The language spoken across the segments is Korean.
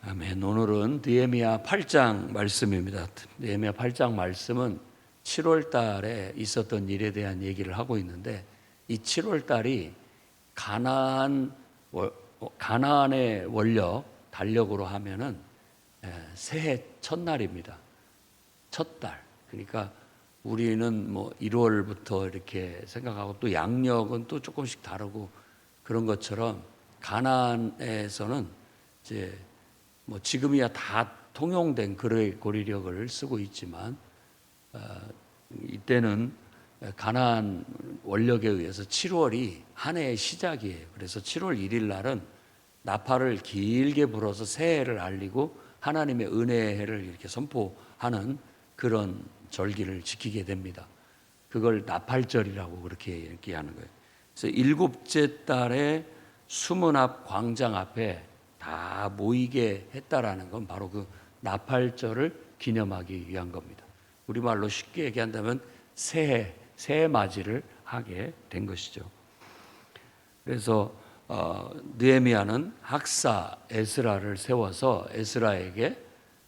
아멘. 오늘은 느헤미야 8장 말씀입니다. 느헤미야 8장 말씀은 7월 달에 있었던 일에 대한 얘기를 하고 있는데, 이 7월 달이 가나안의 원력, 달력으로 하면은 새해 첫날입니다. 첫 달. 그러니까 우리는 뭐 1월부터 이렇게 생각하고, 또 양력은 또 조금씩 다르고 그런 것처럼 가나안에서는 이제 뭐 지금이야 다 통용된 고리력을 쓰고 있지만, 이때는 가나안 원력에 의해서 7월이 한 해의 시작이에요. 그래서 7월 1일 날은 나팔을 길게 불어서 새해를 알리고 하나님의 은혜를 이렇게 선포하는 그런 절기를 지키게 됩니다. 그걸 나팔절이라고 그렇게 얘기하는 거예요. 그래서 일곱째 달에 수문 앞 광장 앞에 다 모이게 했다라는 건 바로 그 나팔절을 기념하기 위한 겁니다. 우리말로 쉽게 얘기한다면 새해 맞이를 하게 된 것이죠. 그래서 느헤미야는 학사 에스라를 세워서 에스라에게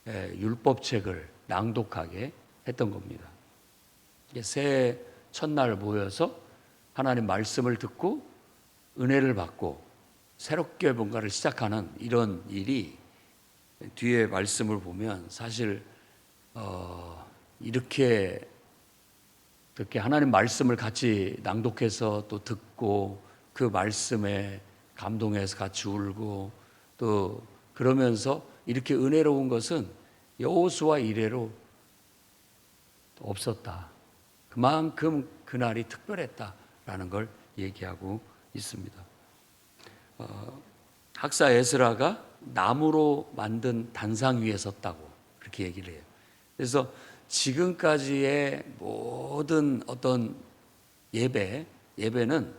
율법책을 낭독하게 했던 겁니다. 새해 첫날 모여서 하나님 말씀을 듣고 은혜를 받고 새롭게 뭔가를 시작하는 이런 일이, 뒤에 말씀을 보면 사실 이렇게 하나님 말씀을 같이 낭독해서 또 듣고 그 말씀에 감동해서 같이 울고 또 그러면서 이렇게 은혜로운 것은 여호수아 이래로 없었다. 그만큼 그날이 특별했다라는 걸 얘기하고 있습니다. 학사 에스라가 나무로 만든 단상 위에 섰다고 그렇게 얘기를 해요. 그래서 지금까지의 모든 어떤 예배는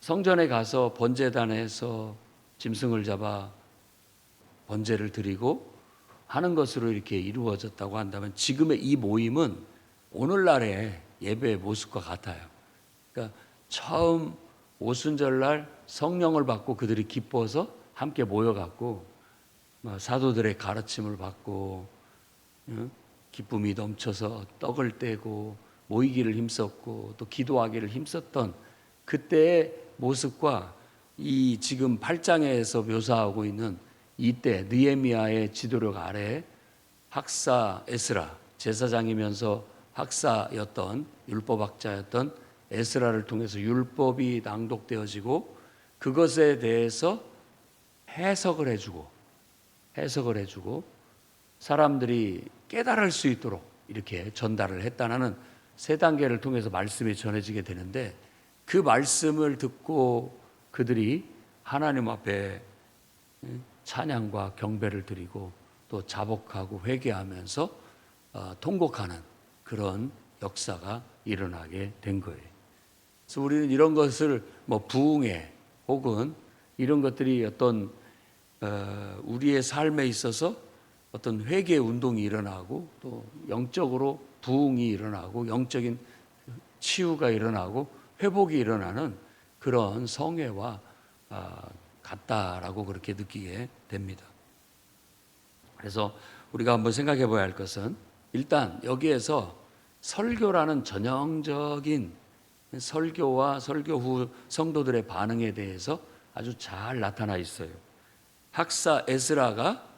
성전에 가서 번제단에서 짐승을 잡아 번제를 드리고 하는 것으로 이렇게 이루어졌다고 한다면, 지금의 이 모임은 오늘날의 예배의 모습과 같아요. 그러니까 처음 오순절날 성령을 받고 그들이 기뻐서 함께 모여갖고 사도들의 가르침을 받고 기쁨이 넘쳐서 떡을 떼고 모이기를 힘썼고 또 기도하기를 힘썼던 그때의 모습과 이 지금 8장에서 묘사하고 있는 이때 느헤미야의 지도력 아래 학사 에스라, 제사장이면서 학사였던 율법학자였던 에스라를 통해서 율법이 낭독되어지고 그것에 대해서 해석을 해주고 사람들이 깨달을 수 있도록 이렇게 전달을 했다는 세 단계를 통해서 말씀이 전해지게 되는데, 그 말씀을 듣고 그들이 하나님 앞에 찬양과 경배를 드리고 또 자복하고 회개하면서 통곡하는 그런 역사가 일어나게 된 거예요. 그래서 우리는 이런 것을 부흥회 혹은 이런 것들이 어떤 우리의 삶에 있어서 어떤 회개 운동이 일어나고 또 영적으로 부흥이 일어나고 영적인 치유가 일어나고 회복이 일어나는 그런 성회와 같다라고 그렇게 느끼게 됩니다. 그래서 우리가 한번 생각해 봐야 할 것은, 일단 여기에서 설교라는 전형적인 설교와 설교 후 성도들의 반응에 대해서 아주 잘 나타나 있어요. 학사 에스라가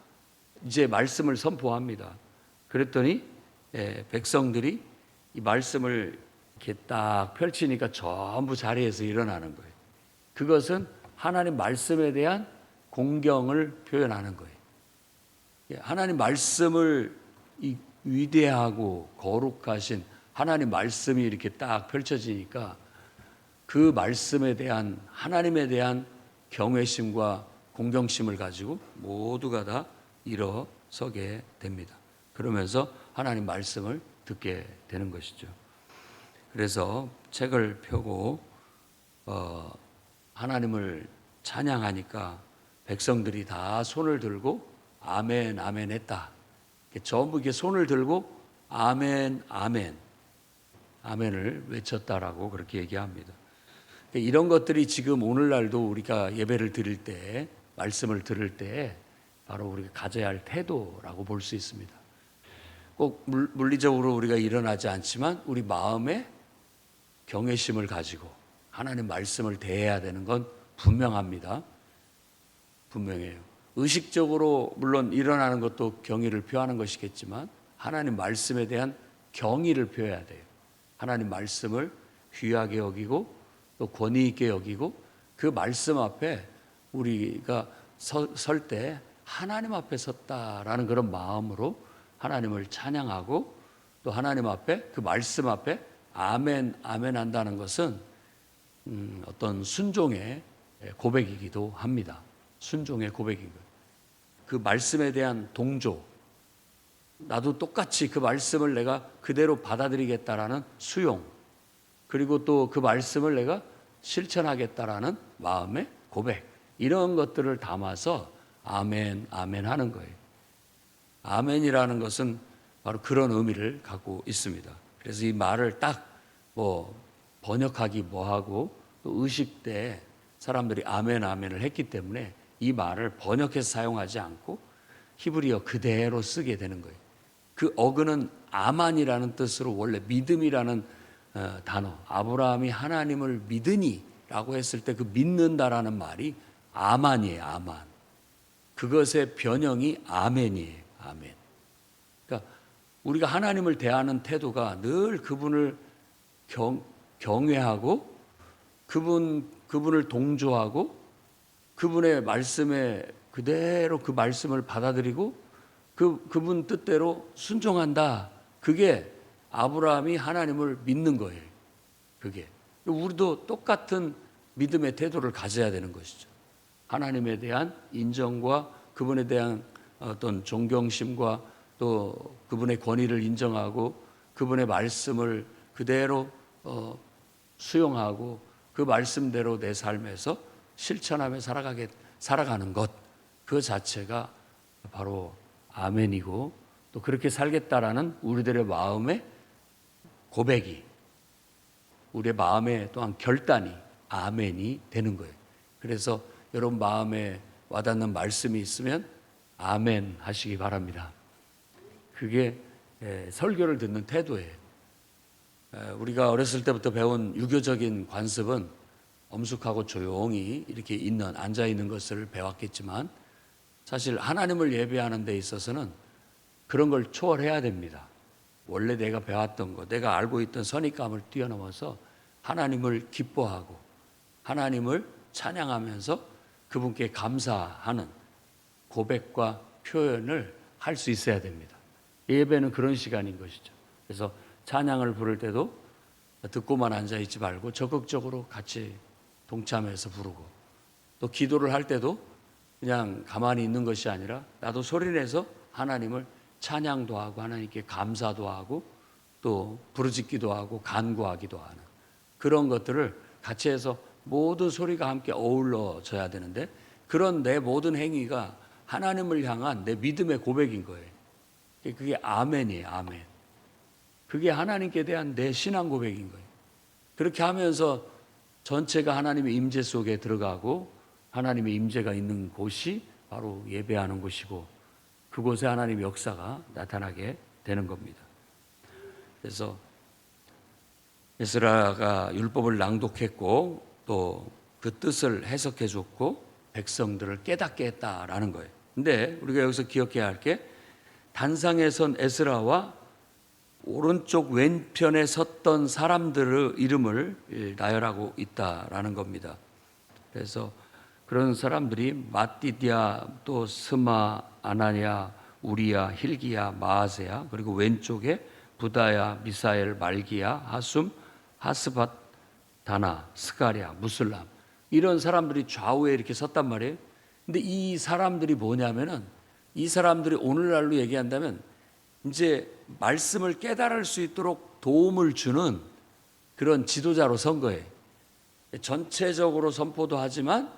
이제 말씀을 선포합니다. 그랬더니 백성들이 이 말씀을 이렇게 딱 펼치니까 전부 자리에서 일어나는 거예요. 그것은 하나님 말씀에 대한 공경을 표현하는 거예요. 하나님 말씀을 이 위대하고 거룩하신 하나님 말씀이 이렇게 딱 펼쳐지니까 그 말씀에 대한, 하나님에 대한 경외심과 공경심을 가지고 모두가 다 일어서게 됩니다. 그러면서 하나님 말씀을 듣게 되는 것이죠. 그래서 책을 펴고 하나님을 찬양하니까 백성들이 다 손을 들고 아멘 아멘 했다. 전부 이렇게 손을 들고 아멘 아멘 아멘을 외쳤다라고 그렇게 얘기합니다. 이런 것들이 지금 오늘날도 우리가 예배를 드릴 때, 말씀을 들을 때 바로 우리가 가져야 할 태도라고 볼 수 있습니다. 꼭 물리적으로 우리가 일어나지 않지만 우리 마음에 경외심을 가지고 하나님 말씀을 대해야 되는 건 분명합니다. 분명해요. 의식적으로 물론 일어나는 것도 경의를 표하는 것이겠지만 하나님 말씀에 대한 경의를 표해야 돼요. 하나님 말씀을 귀하게 여기고 또 권위 있게 여기고 그 말씀 앞에 우리가 설 때 하나님 앞에 섰다라는 그런 마음으로 하나님을 찬양하고 또 하나님 앞에 그 말씀 앞에 아멘 아멘 한다는 것은 어떤 순종의 고백이기도 합니다. 순종의 고백인 거예요. 그 말씀에 대한 동조, 나도 똑같이 그 말씀을 내가 그대로 받아들이겠다라는 수용, 그리고 또 그 말씀을 내가 실천하겠다라는 마음의 고백, 이런 것들을 담아서 아멘 아멘 하는 거예요. 아멘이라는 것은 바로 그런 의미를 갖고 있습니다. 그래서 이 말을 딱 번역하기 뭐하고 또 의식 때 사람들이 아멘 아멘을 했기 때문에 이 말을 번역해서 사용하지 않고 히브리어 그대로 쓰게 되는 거예요. 그 어근은 아만이라는 뜻으로 원래 믿음이라는 단어, 아브라함이 하나님을 믿으니 라고 했을 때 그 믿는다라는 말이 아만이에요. 아만. 그것의 변형이 아멘이에요. 아멘. 그러니까 우리가 하나님을 대하는 태도가 늘 그분을 경외하고 그분을 동조하고 그분의 말씀에 그대로 그 말씀을 받아들이고 그분 뜻대로 순종한다. 그게 아브라함이 하나님을 믿는 거예요. 그게 우리도 똑같은 믿음의 태도를 가져야 되는 것이죠. 하나님에 대한 인정과 그분에 대한 어떤 존경심과 또 그분의 권위를 인정하고 그분의 말씀을 그대로 수용하고 그 말씀대로 내 삶에서 실천하며 살아가는 것, 그 자체가 바로 아멘이고 또 그렇게 살겠다라는 우리들의 마음의 고백이, 우리의 마음의 또한 결단이 아멘이 되는 거예요. 그래서 여러분 마음에 와닿는 말씀이 있으면 아멘 하시기 바랍니다. 그게 설교를 듣는 태도예요. 우리가 어렸을 때부터 배운 유교적인 관습은 엄숙하고 조용히 이렇게 앉아 있는 것을 배웠겠지만 사실 하나님을 예배하는 데 있어서는 그런 걸 초월해야 됩니다. 원래 내가 배웠던 거, 내가 알고 있던 선입감을 뛰어넘어서 하나님을 기뻐하고 하나님을 찬양하면서 그분께 감사하는 고백과 표현을 할 수 있어야 됩니다. 예배는 그런 시간인 것이죠. 그래서 찬양을 부를 때도 듣고만 앉아있지 말고 적극적으로 같이 동참해서 부르고, 또 기도를 할 때도 그냥 가만히 있는 것이 아니라 나도 소리내서 하나님을 찬양도 하고 하나님께 감사도 하고 또 부르짖기도 하고 간구하기도 하는 그런 것들을 같이 해서 모든 소리가 함께 어우러져야 되는데, 그런 내 모든 행위가 하나님을 향한 내 믿음의 고백인 거예요. 그게 아멘이에요. 아멘. 그게 하나님께 대한 내 신앙 고백인 거예요. 그렇게 하면서 전체가 하나님의 임재 속에 들어가고 하나님의 임재가 있는 곳이 바로 예배하는 곳이고 그곳에 하나님의 역사가 나타나게 되는 겁니다. 그래서 에스라가 율법을 낭독했고 또 그 뜻을 해석해 줬고 백성들을 깨닫게 했다라는 거예요. 근데 우리가 여기서 기억해야 할 게 단상에 선 에스라와 오른쪽 왼편에 섰던 사람들의 이름을 나열하고 있다라는 겁니다. 그래서 그런 사람들이 마띠디아, 또 스마, 아나냐, 우리야, 힐기야, 마아세야, 그리고 왼쪽에 부다야, 미사엘, 말기야, 하숨, 하스밧, 다나, 스가랴, 무슬람, 이런 사람들이 좌우에 이렇게 섰단 말이에요. 근데 이 사람들이 뭐냐면은, 이 사람들이 오늘날로 얘기한다면 이제 말씀을 깨달을 수 있도록 도움을 주는 그런 지도자로 선 거예요. 전체적으로 선포도 하지만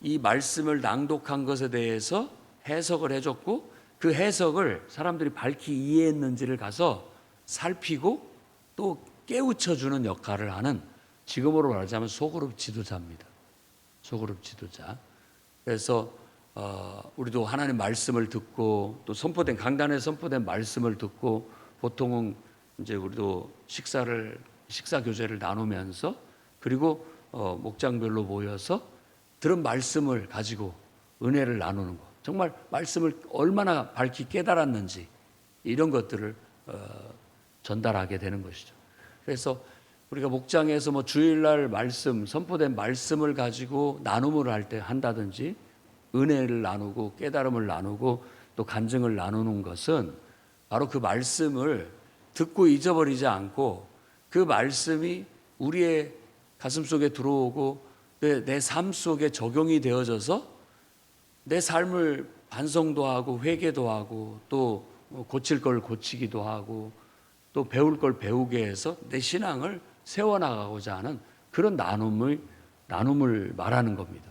이 말씀을 낭독한 것에 대해서 해석을 해줬고 그 해석을 사람들이 밝히 이해했는지를 가서 살피고 또 깨우쳐주는 역할을 하는, 지금으로 말하자면 소그룹 지도자입니다. 소그룹 지도자. 그래서 우리도 하나님 말씀을 듣고 또 선포된 강단에 선포된 말씀을 듣고 보통은 이제 우리도 식사 교제를 나누면서 그리고 목장별로 모여서 들은 말씀을 가지고 은혜를 나누는 것. 정말 말씀을 얼마나 밝히 깨달았는지 이런 것들을 전달하게 되는 것이죠. 그래서 우리가 목장에서 뭐 주일날 말씀, 선포된 말씀을 가지고 나눔을 한다든지 은혜를 나누고 깨달음을 나누고 또 간증을 나누는 것은 바로 그 말씀을 듣고 잊어버리지 않고 그 말씀이 우리의 가슴 속에 들어오고 내 삶 속에 적용이 되어져서 내 삶을 반성도 하고 회개도 하고 또 고칠 걸 고치기도 하고 또 배울 걸 배우게 해서 내 신앙을 세워나가고자 하는 그런 나눔을 말하는 겁니다.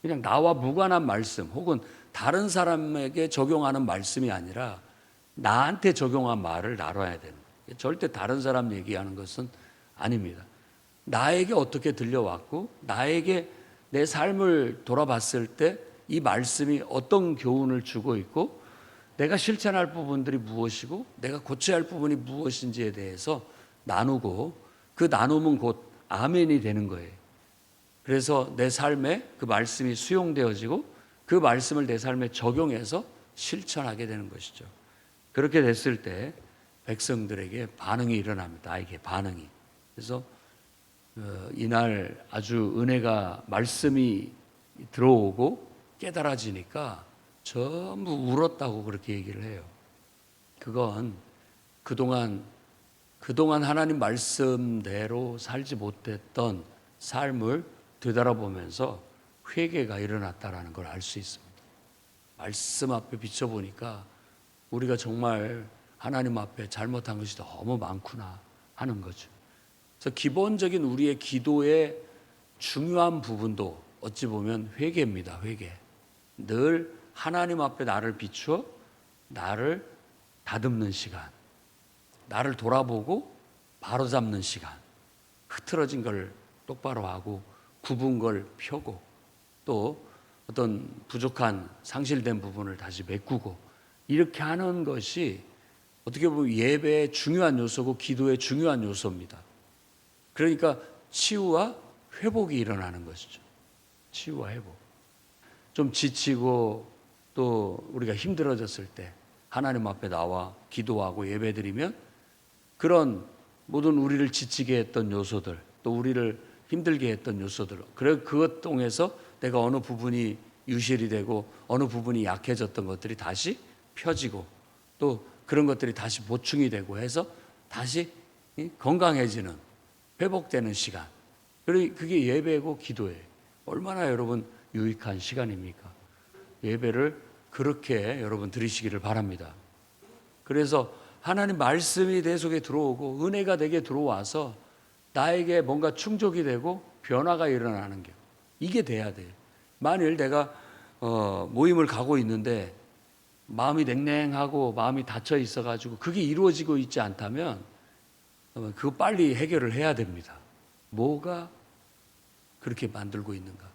그냥 나와 무관한 말씀 혹은 다른 사람에게 적용하는 말씀이 아니라 나한테 적용한 말을 나눠야 되는 거예요. 절대 다른 사람 얘기하는 것은 아닙니다. 나에게 어떻게 들려왔고 나에게 내 삶을 돌아봤을 때 이 말씀이 어떤 교훈을 주고 있고 내가 실천할 부분들이 무엇이고 내가 고쳐야 할 부분이 무엇인지에 대해서 나누고 그 나눔은 곧 아멘이 되는 거예요. 그래서 내 삶에 그 말씀이 수용되어지고 그 말씀을 내 삶에 적용해서 실천하게 되는 것이죠. 그렇게 됐을 때 백성들에게 반응이 일어납니다. 나에게 반응이. 그래서 이날 아주 은혜가 말씀이 들어오고 깨달아지니까 전부 울었다고 그렇게 얘기를 해요. 그건 그동안 하나님 말씀대로 살지 못했던 삶을 되돌아보면서 회개가 일어났다는 걸 알 수 있습니다. 말씀 앞에 비춰보니까 우리가 정말 하나님 앞에 잘못한 것이 너무 많구나 하는 거죠. 그래서 기본적인 우리의 기도의 중요한 부분도 어찌 보면 회개입니다. 회개. 늘 하나님 앞에 나를 비추어 나를 다듬는 시간, 나를 돌아보고 바로잡는 시간, 흐트러진 걸 똑바로 하고 굽은 걸 펴고 또 어떤 부족한 상실된 부분을 다시 메꾸고 이렇게 하는 것이 어떻게 보면 예배의 중요한 요소고 기도의 중요한 요소입니다. 그러니까 치유와 회복이 일어나는 것이죠. 치유와 회복. 좀 지치고 또 우리가 힘들어졌을 때 하나님 앞에 나와 기도하고 예배드리면 그런 모든 우리를 지치게 했던 요소들 또 우리를 힘들게 했던 요소들 그것 통해서 내가 어느 부분이 유실이 되고 어느 부분이 약해졌던 것들이 다시 펴지고 또 그런 것들이 다시 보충이 되고 해서 다시 건강해지는 회복되는 시간. 그리고 그게 예배고 기도예요. 얼마나 여러분 유익한 시간입니까? 예배를 그렇게 여러분 드리시기를 바랍니다. 그래서 하나님 말씀이 내 속에 들어오고 은혜가 내게 들어와서 나에게 뭔가 충족이 되고 변화가 일어나는 게 이게 돼야 돼요. 만일 내가 모임을 가고 있는데 마음이 냉랭하고 마음이 닫혀 있어가지고 그게 이루어지고 있지 않다면 그거 빨리 해결을 해야 됩니다. 뭐가 그렇게 만들고 있는가?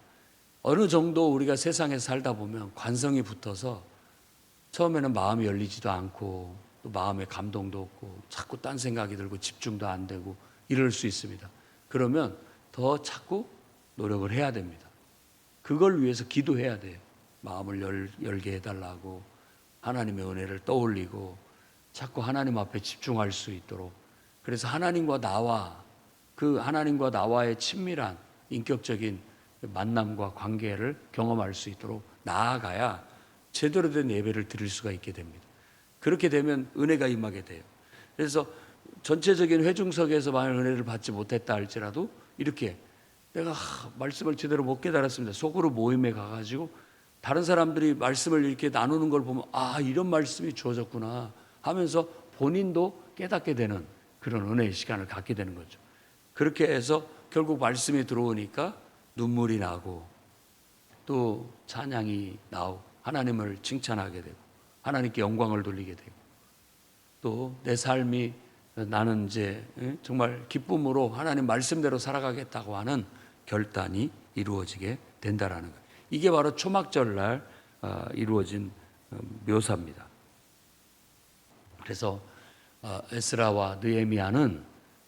어느 정도 우리가 세상에 살다 보면 관성이 붙어서 처음에는 마음이 열리지도 않고 또 마음에 감동도 없고 자꾸 딴 생각이 들고 집중도 안 되고 이럴 수 있습니다. 그러면 더 자꾸 노력을 해야 됩니다. 그걸 위해서 기도해야 돼요. 마음을 열게 해달라고 하나님의 은혜를 떠올리고 자꾸 하나님 앞에 집중할 수 있도록 그래서 하나님과 나와의 친밀한 인격적인 만남과 관계를 경험할 수 있도록 나아가야 제대로 된 예배를 드릴 수가 있게 됩니다. 그렇게 되면 은혜가 임하게 돼요. 그래서 전체적인 회중석에서 만약 은혜를 받지 못했다 할지라도 이렇게 내가 말씀을 제대로 못 깨달았습니다. 속으로 모임에 가가지고 다른 사람들이 말씀을 이렇게 나누는 걸 보면 이런 말씀이 주어졌구나 하면서 본인도 깨닫게 되는 그런 은혜의 시간을 갖게 되는 거죠. 그렇게 해서 결국 말씀이 들어오니까 눈물이 나고 또 찬양이 나오고 하나님을 칭찬하게 되고 하나님께 영광을 돌리게 되고 또 내 삶이 나는 이제 정말 기쁨으로 하나님 말씀대로 살아가겠다고 하는 결단이 이루어지게 된다라는 거예요. 이게 바로 초막절날 이루어진 묘사입니다. 그래서 에스라와 느헤미야는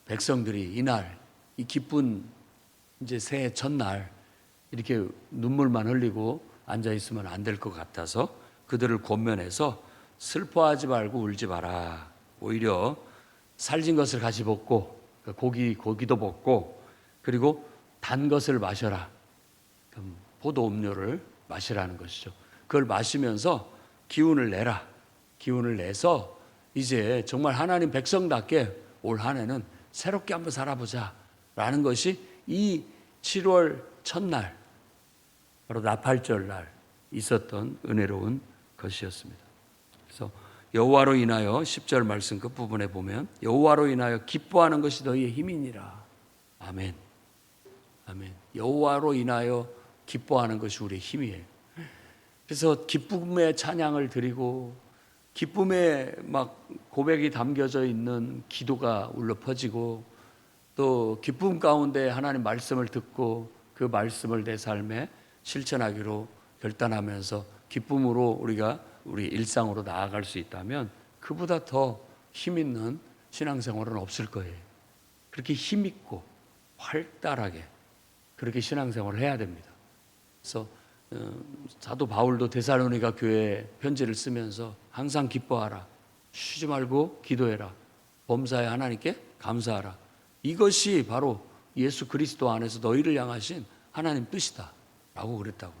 백성들이 이날 이 기쁜 이제 새해 첫날 이렇게 눈물만 흘리고 앉아 있으면 안 될 것 같아서 그들을 권면해서 슬퍼하지 말고 울지 마라. 오히려 살진 것을 같이 먹고 고기도 먹고 그리고 단 것을 마셔라. 포도 음료를 마시라는 것이죠. 그걸 마시면서 기운을 내라. 기운을 내서 이제 정말 하나님 백성답게 올 한 해는 새롭게 한번 살아보자 라는 것이 이 7월 첫날 바로 나팔절 날 있었던 은혜로운 것이었습니다. 그래서 여호와로 인하여 10절 말씀 끝부분에 보면 여호와로 인하여 기뻐하는 것이 너희의 힘이니라. 아멘. 아멘. 여호와로 인하여 기뻐하는 것이 우리의 힘이에요. 그래서 기쁨의 찬양을 드리고 기쁨의 막 고백이 담겨져 있는 기도가 울려 퍼지고 또 기쁨 가운데 하나님 말씀을 듣고 그 말씀을 내 삶에 실천하기로 결단하면서 기쁨으로 우리가 우리 일상으로 나아갈 수 있다면 그보다 더 힘 있는 신앙생활은 없을 거예요. 그렇게 힘 있고 활달하게 그렇게 신앙생활을 해야 됩니다. 그래서 사도 바울도 데살로니가 교회에 편지를 쓰면서 항상 기뻐하라. 쉬지 말고 기도해라. 범사에 하나님께 감사하라. 이것이 바로 예수 그리스도 안에서 너희를 향하신 하나님 뜻이다 라고 그랬다고.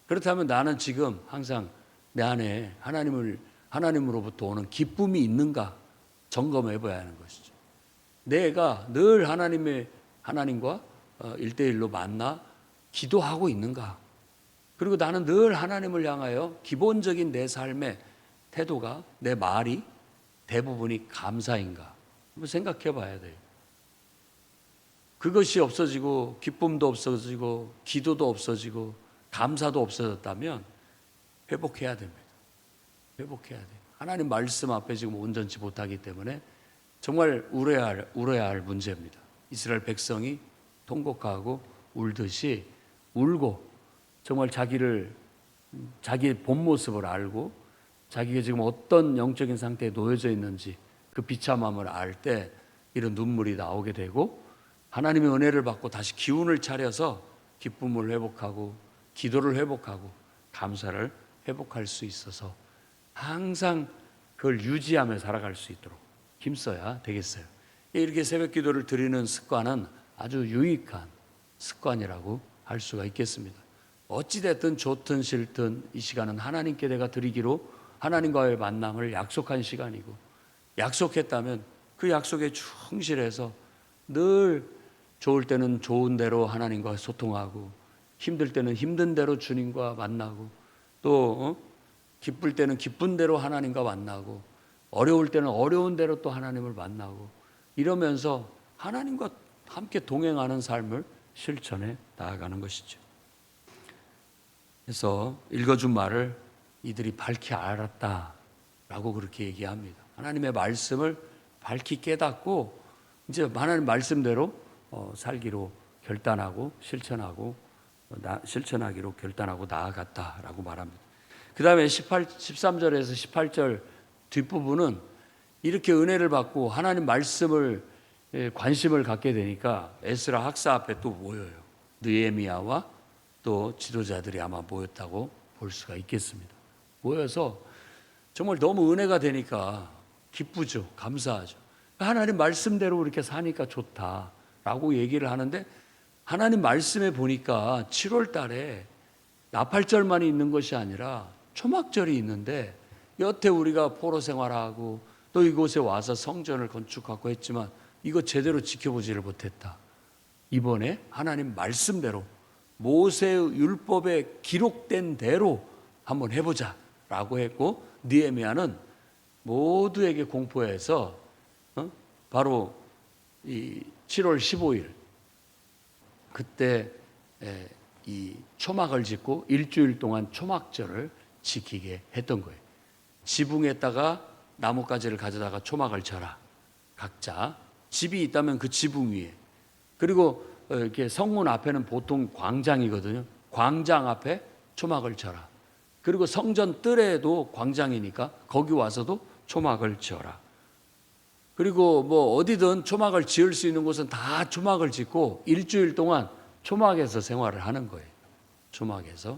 그렇다면 나는 지금 항상 내 안에 하나님으로부터 오는 기쁨이 있는가 점검해 봐야 하는 것이죠. 내가 늘 하나님과 1대1로 만나 기도하고 있는가. 그리고 나는 늘 하나님을 향하여 기본적인 내 삶의 태도가 내 말이 대부분이 감사인가 한번 생각해 봐야 돼요. 그것이 없어지고 기쁨도 없어지고 기도도 없어지고 감사도 없어졌다면 회복해야 됩니다. 회복해야 돼요. 하나님 말씀 앞에 지금 온전치 못하기 때문에 정말 울어야 할 문제입니다. 이스라엘 백성이 통곡하고 울듯이 울고 정말 자기의 본 모습을 알고 자기가 지금 어떤 영적인 상태에 놓여져 있는지 그 비참함을 알 때 이런 눈물이 나오게 되고 하나님의 은혜를 받고 다시 기운을 차려서 기쁨을 회복하고 기도를 회복하고 감사를 회복할 수 있어서 항상 그걸 유지하며 살아갈 수 있도록 힘써야 되겠어요. 이렇게 새벽 기도를 드리는 습관은 아주 유익한 습관이라고 할 수가 있겠습니다. 어찌됐든 좋든 싫든 이 시간은 하나님께 내가 드리기로 하나님과의 만남을 약속한 시간이고 약속했다면 그 약속에 충실해서 늘 좋을 때는 좋은 대로 하나님과 소통하고 힘들 때는 힘든 대로 주님과 만나고 또 기쁠 때는 기쁜 대로 하나님과 만나고 어려울 때는 어려운 대로 또 하나님을 만나고 이러면서 하나님과 함께 동행하는 삶을 실천해 나아가는 것이죠. 그래서 읽어준 말을 이들이 밝히 알았다라고 그렇게 얘기합니다. 하나님의 말씀을 밝히 깨닫고 이제 하나님 말씀대로 살기로 결단하고 실천하기로 결단하고 나아갔다라고 말합니다. 그 다음에 13절에서 18절 뒷부분은 이렇게 은혜를 받고 하나님 말씀을 관심을 갖게 되니까 에스라 학사 앞에 또 모여요. 느헤미야와 또 지도자들이 아마 모였다고 볼 수가 있겠습니다. 모여서 정말 너무 은혜가 되니까 기쁘죠. 감사하죠. 하나님 말씀대로 이렇게 사니까 좋다라고 얘기를 하는데 하나님 말씀에 보니까 7월 달에 나팔절만 있는 것이 아니라 초막절이 있는데 여태 우리가 포로 생활하고 또 이곳에 와서 성전을 건축하고 했지만 이거 제대로 지켜보지를 못했다. 이번에 하나님 말씀대로 모세의 율법에 기록된 대로 한번 해보자 라고 했고 느헤미야는 모두에게 공포해서 바로 이 7월 15일 그때 이 초막을 짓고 일주일 동안 초막절을 지키게 했던 거예요. 지붕에다가 나뭇가지를 가져다가 초막을 쳐라. 각자 집이 있다면 그 지붕 위에 그리고 이렇게 성문 앞에는 보통 광장이거든요. 광장 앞에 초막을 쳐라. 그리고 성전 뜰에도 광장이니까 거기 와서도 초막을 지어라. 그리고 뭐 어디든 초막을 지을 수 있는 곳은 다 초막을 짓고 일주일 동안 초막에서 생활을 하는 거예요. 초막에서.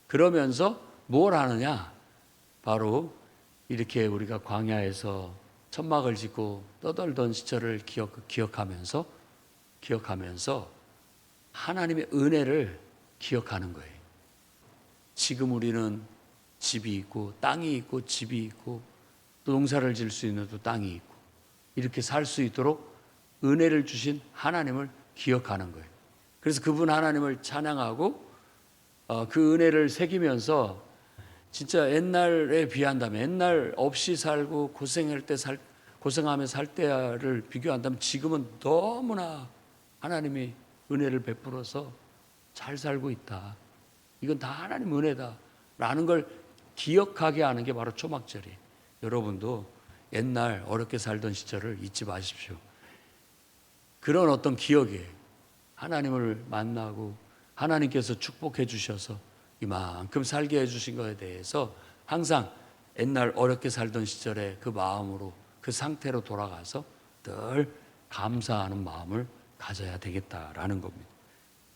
그러면서 뭘 하느냐? 바로 이렇게 우리가 광야에서 천막을 짓고 떠돌던 시절을 기억하면서 하나님의 은혜를 기억하는 거예요. 지금 우리는 집이 있고 땅이 있고 집이 있고 또 농사를 지을 수 있는 또 땅이 있고 이렇게 살 수 있도록 은혜를 주신 하나님을 기억하는 거예요. 그래서 그분 하나님을 찬양하고 그 은혜를 새기면서 진짜 옛날에 비한다면 옛날 없이 살고 고생하며 살 때를 비교한다면 지금은 너무나 하나님이 은혜를 베풀어서 잘 살고 있다. 이건 다 하나님 은혜다 라는 걸 기억하게 하는 게 바로 초막절이에요. 여러분도 옛날 어렵게 살던 시절을 잊지 마십시오. 그런 어떤 기억이에요. 하나님을 만나고 하나님께서 축복해 주셔서 이만큼 살게 해 주신 것에 대해서 항상 옛날 어렵게 살던 시절의 그 마음으로 그 상태로 돌아가서 늘 감사하는 마음을 가져야 되겠다라는 겁니다.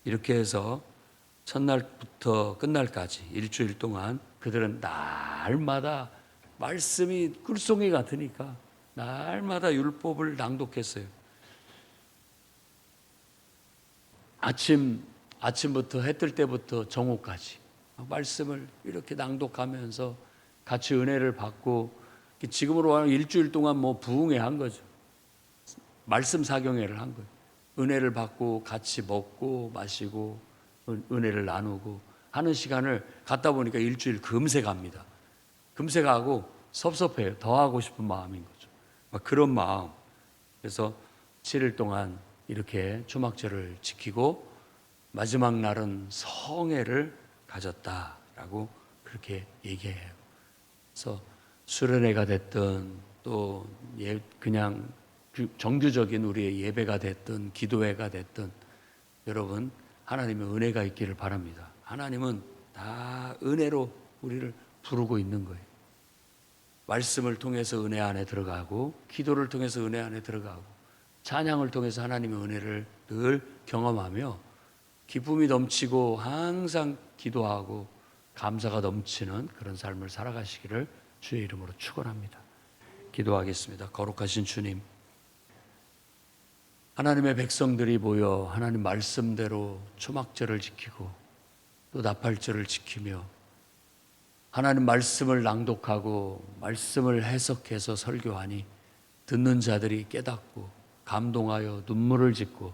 이렇게 해서 첫날부터 끝날까지 일주일 동안 그들은 날마다 말씀이 꿀송이 같으니까 날마다 율법을 낭독했어요. 아침부터 해 뜰 때부터 정오까지 말씀을 이렇게 낭독하면서 같이 은혜를 받고 지금으로 말하면 일주일 동안 뭐 부흥회 한 거죠. 말씀 사경회를 한 거예요. 은혜를 받고 같이 먹고 마시고 은혜를 나누고 하는 시간을 갖다 보니까 일주일 금세 갑니다. 금세 가고 섭섭해요. 더 하고 싶은 마음인 거죠. 그런 마음. 그래서 7일 동안 이렇게 초막절을 지키고 마지막 날은 성회를 가졌다라고 그렇게 얘기해요. 그래서 수련회가 됐든 또 그냥 정규적인 우리의 예배가 됐든 기도회가 됐든 여러분 하나님의 은혜가 있기를 바랍니다. 하나님은 다 은혜로 우리를 부르고 있는 거예요. 말씀을 통해서 은혜 안에 들어가고 기도를 통해서 은혜 안에 들어가고 찬양을 통해서 하나님의 은혜를 늘 경험하며 기쁨이 넘치고 항상 기도하고 감사가 넘치는 그런 삶을 살아가시기를 주의 이름으로 축원합니다. 기도하겠습니다. 거룩하신 주님, 하나님의 백성들이 모여 하나님 말씀대로 초막절을 지키고 또 나팔절을 지키며 하나님 말씀을 낭독하고 말씀을 해석해서 설교하니 듣는 자들이 깨닫고 감동하여 눈물을 짓고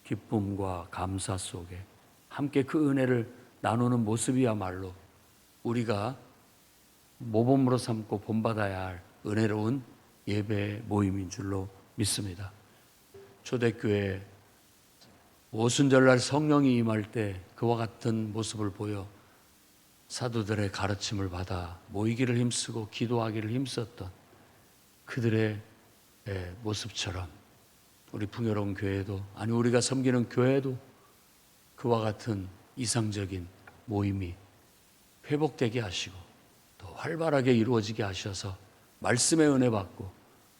기쁨과 감사 속에 함께 그 은혜를 나누는 모습이야말로 우리가 모범으로 삼고 본받아야 할 은혜로운 예배 모임인 줄로 믿습니다. 초대교회 오순절날 성령이 임할 때 그와 같은 모습을 보여 사도들의 가르침을 받아 모이기를 힘쓰고 기도하기를 힘썼던 그들의 모습처럼 우리 풍요로운 교회도 아니 우리가 섬기는 교회도 그와 같은 이상적인 모임이 회복되게 하시고 또 활발하게 이루어지게 하셔서 말씀의 은혜 받고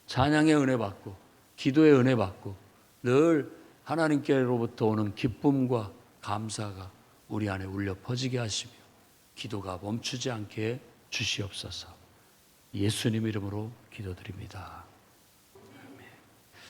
찬양의 은혜 받고 기도의 은혜 받고 늘 하나님께로부터 오는 기쁨과 감사가 우리 안에 울려 퍼지게 하시며 기도가 멈추지 않게 주시옵소서. 예수님 이름으로 기도드립니다.